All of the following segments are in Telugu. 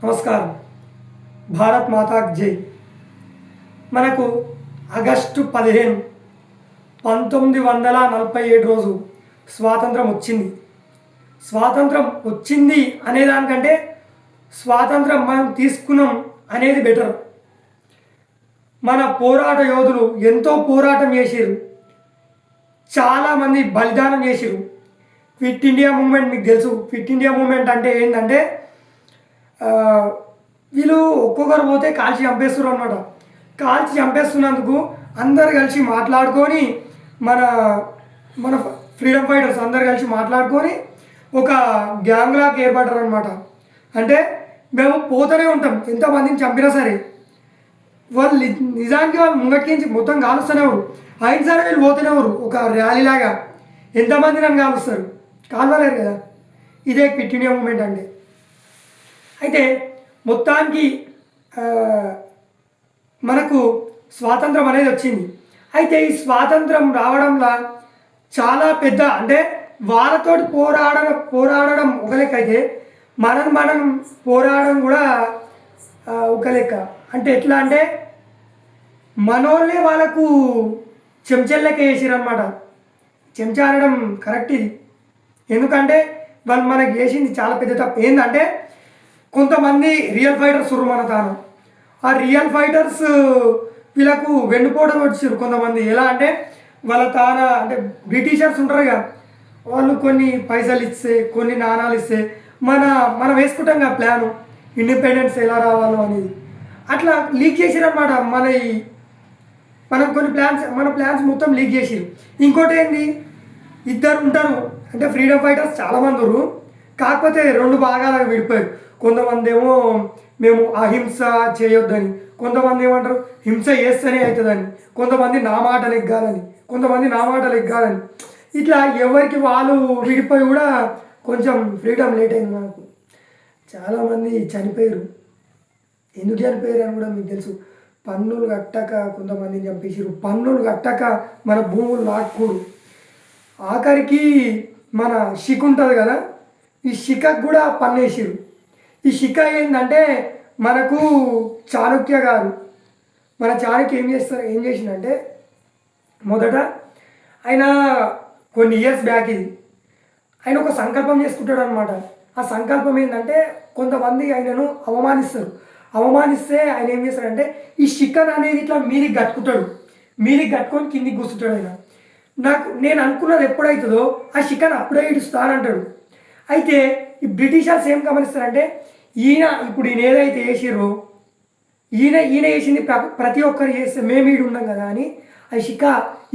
నమస్కారం. భారత్ మాతాకి జై. మనకు ఆగస్టు 15 1947 రోజు స్వాతంత్రం వచ్చింది. స్వాతంత్రం వచ్చింది అనేదానికంటే స్వాతంత్రం మనం తీసుకున్నాం అనేది బెటర్. మన పోరాట యోధులు ఎంతో పోరాటం చేసిరు, చాలామంది బలిదానం చేసిరు. క్విట్ ఇండియా మూమెంట్ మీకు తెలుసు. క్విట్ ఇండియా మూమెంట్ అంటే ఏంటంటే వీళ్ళు ఒక్కొక్కరు పోతే కాల్చి చంపేస్తారు అనమాట. కాల్చి చంపేస్తున్నందుకు అందరు కలిసి మాట్లాడుకొని మన మన ఫ్రీడమ్ ఫైటర్స్ అందరు కలిసి మాట్లాడుకొని ఒక గ్యాంగ్ లాగా ఏర్పడ్డారు అనమాట. అంటే మేము పోతూనే ఉంటాం, ఎంతమందిని చంపినా సరే. వాళ్ళు నిజానికి వాళ్ళు ముంగట్కించి మొత్తం కాలుస్తునేవారు, అయిన సరే వీళ్ళు పోతూనేవారు ఒక ర్యాలీ లాగా. ఎంతమంది నన్ను కాలుస్తారు, కాలవలేరు కదా. ఇదే క్విట్ ఇండియా మూమెంట్ అంటే. అయితే మొత్తానికి మనకు స్వాతంత్రం అనేది వచ్చింది. అయితే ఈ స్వాతంత్రం రావడంలో చాలా పెద్ద, అంటే వాళ్ళతోటి పోరాడడం ఒక లెక్క అయితే మనం పోరాడడం కూడా ఒక లెక్క. అంటే ఎట్లా అంటే మనోళ్ళే వాళ్ళకు చెంచల్లెక్క వేసిరనమాట. చెంచా అనడం కరెక్ట్ ఇది. ఎందుకంటే వాళ్ళు మనకి చేసింది చాలా పెద్ద తప్పు. ఏంటంటే కొంతమంది రియల్ ఫైటర్స్ మన తాను. ఆ రియల్ ఫైటర్స్ వీళ్ళకు వెన్నుపోవడం వచ్చారు కొంతమంది. ఎలా అంటే వాళ్ళ తాన అంటే బ్రిటిషర్స్ ఉంటారు కదా, వాళ్ళు కొన్ని పైసలు ఇస్తే, కొన్ని నాణాలు ఇస్తే మనం వేసుకుంటాం కదా ప్లాను, ఇండిపెండెన్స్ ఎలా రావాలో అనేది. అట్లా లీక్ చేసిరన్నమాట. మనం మన ప్లాన్స్ మొత్తం లీక్ చేసిరు. ఇంకోటి ఏంది, ఇద్దరు ఉంటారు అంటే ఫ్రీడమ్ ఫైటర్స్ చాలామంది ఉన్నారు, కాకపోతే రెండు భాగాలుగా విడిపోయారు. కొంతమంది ఏమో మేము అహింస చేయొద్దని, కొంతమంది ఏమంటారు హింస చేస్తేనే అవుతుందని, కొంతమంది నా మాటలు ఎగ్గాలని. ఇట్లా ఎవరికి వాళ్ళు విడిపోయి కూడా కొంచెం ఫ్రీడమ్ లేట్ అయింది మనకు. చాలామంది చనిపోయారు. ఎందుకు చనిపోయారు అని కూడా మీకు తెలుసు. పన్నులు కట్టక కొంతమందిని చంపేసారు. పన్నులు కట్టక మన భూములు లాక్కూడు. ఆఖరికి మన షిక్ ఉంటుంది కదా, ఈ షికకు కూడా పన్నేసారు. ఈ షిక ఏంటంటే మనకు చాణక్య గారు, మన చాణక్య ఏం చేసిందంటే మొదట ఆయన కొన్ని ఇయర్స్ బ్యాక్ ఆయన ఒక సంకల్పం చేసుకుంటాడు అనమాట. ఆ సంకల్పం ఏంటంటే కొంతమంది ఆయనను అవమానిస్తే ఆయన ఏం చేస్తాడంటే ఈ షికన్ అనేది ఇట్లా మీదికి కట్టుకొని కిందికి కూర్చుంటాడు ఆయన. నేను అనుకున్నది ఎప్పుడైతుందో ఆ షికన్ అప్పుడే ఇడుస్తానంటాడు. అయితే ఈ బ్రిటిషర్స్ ఏం గమనిస్తారంటే ఇప్పుడు ఈయన ఏదైతే వేసిరో ఈయన వేసింది ప్రతి ఒక్కరు చేస్తే మేము ఈడు ఉన్నాం కదా అని ఆ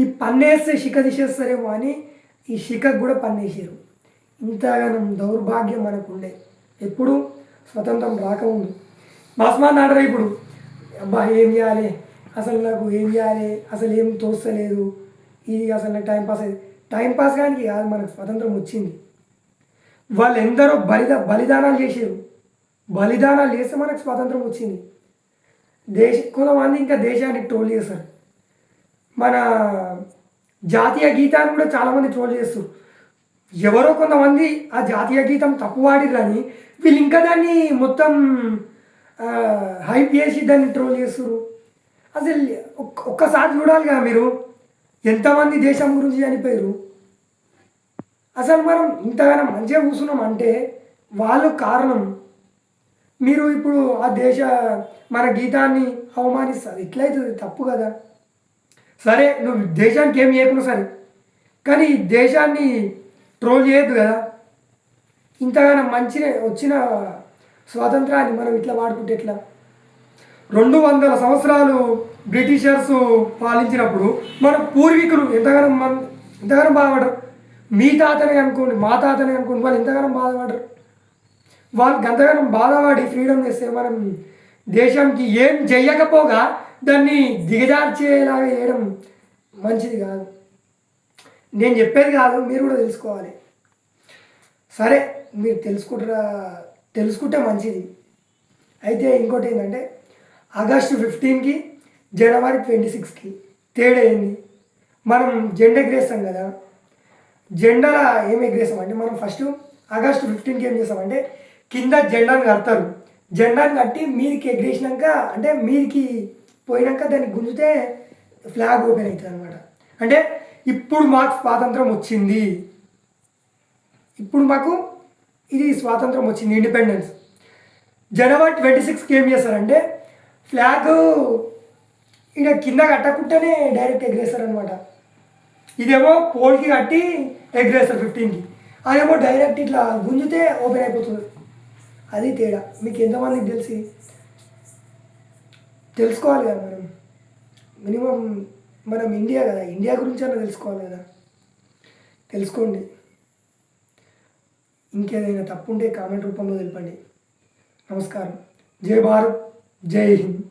ఈ పన్నేస్తే షిక తీసేస్తారేమో అని ఈ షికకు కూడా పన్నేసారు. ఇంతగానం దౌర్భాగ్యం మనకు ఉండే ఎప్పుడు స్వతంత్రం రాకముందు. బస్మాన్ ఆర్డర్ ఇప్పుడు అబ్బా ఏం చేయాలి, అసలు నాకు ఏం చేయాలి, అసలు ఏం తోస్తలేదు, ఇది అసలు నాకు టైంపాస్ కానీ కాదు. మనకు స్వతంత్రం వచ్చింది. వాళ్ళు ఎందరో బలిదానాలు చేసారు. బలిదానాలు చేస్తే మనకు స్వాతంత్రం వచ్చింది. కొంతమంది ఇంకా దేశాన్ని ట్రోల్ చేస్తారు. మన జాతీయ గీతాన్ని కూడా చాలామంది ట్రోల్ చేస్తారు. ఎవరో కొంతమంది ఆ జాతీయ గీతం తప్పు వాడి కానీ వీళ్ళు ఇంకా దాన్ని మొత్తం హైప్ చేసి దాన్ని ట్రోల్ చేస్తారు. అసలు ఒక్కసారి చూడాలి కదా మీరు, ఎంతమంది దేశం గురించి చనిపోయారు. అసలు మనం ఇంతగానో మంచిగా కూర్చున్నాం అంటే వాళ్ళు కారణం. మీరు ఇప్పుడు మన గీతాన్ని అవమానిస్తారు, ఇట్లయితుంది తప్పు కదా. సరే నువ్వు దేశానికి ఏం చేయకుండా సరే, కానీ దేశాన్ని ట్రోల్ చేయొద్దు కదా. ఇంతగానో మంచిగా వచ్చిన స్వాతంత్రాన్ని మనం ఇట్లా వాడుకుంటే ఎట్లా? 200 సంవత్సరాలు బ్రిటిషర్స్ పాలించినప్పుడు మన పూర్వీకులు ఎంతగానో బాధపడరు. మీ తాతనే అనుకోండి, మా తాతనే అనుకోండి, వాళ్ళు ఎంతగానో బాధపడరు. వాళ్ళు గంతగానం బాధపడి ఫ్రీడమ్ చేస్తే మనం దేశానికి ఏం చెయ్యకపోగా దాన్ని దిగజార్చేలాగా చేయడం మంచిది కాదు. నేను చెప్పేది కాదు, మీరు కూడా తెలుసుకోవాలి. సరే మీరు తెలుసుకుంటే మంచిది. అయితే ఇంకోటి ఏంటంటే ఆగస్టు 15కి జనవరి 26కి తేడా ఏంది? మనం జెండా ఎగరేస్తాం కదా. జెండాలో ఏం ఎగరేస్తాం అంటే మనం ఫస్ట్ ఆగస్టు 15కి ఏం చేస్తామంటే కింద జెండాను కడతారు. జెండాని కట్టి మీదికి ఎగిరేసినాక అంటే మీదికి పోయినాక దాన్ని గుంజితే ఫ్లాగ్ ఓపెన్ అవుతుంది అనమాట. అంటే ఇప్పుడు మాకు స్వాతంత్రం వచ్చింది, ఇప్పుడు మాకు ఇది స్వాతంత్రం వచ్చింది, ఇండిపెండెన్స్. జనవరి 26కి ఏం చేస్తారంటే ఫ్లాగ్ ఇక్కడ కింద కట్టకుండానే డైరెక్ట్ ఎగిరేస్తారనమాట. ఇదేమో పోల్కి కట్టి ఎగిరేస్తారు 15కి, అదేమో డైరెక్ట్ ఇట్లా గుంజితే ఓపెన్ అయిపోతుంది. అది తేడా. మీకు ఎంతమందికి తెలుసుకోవాలి కదా మనం, మినిమం మనం ఇండియా కదా, ఇండియా గురించి అన్న తెలుసుకోవాలి కదా, తెలుసుకోండి. ఇంకేదైనా తప్పు ఉంటే కామెంట్ రూపంలో తెలపండి. నమస్కారం. జై భారత్, జై హింద్.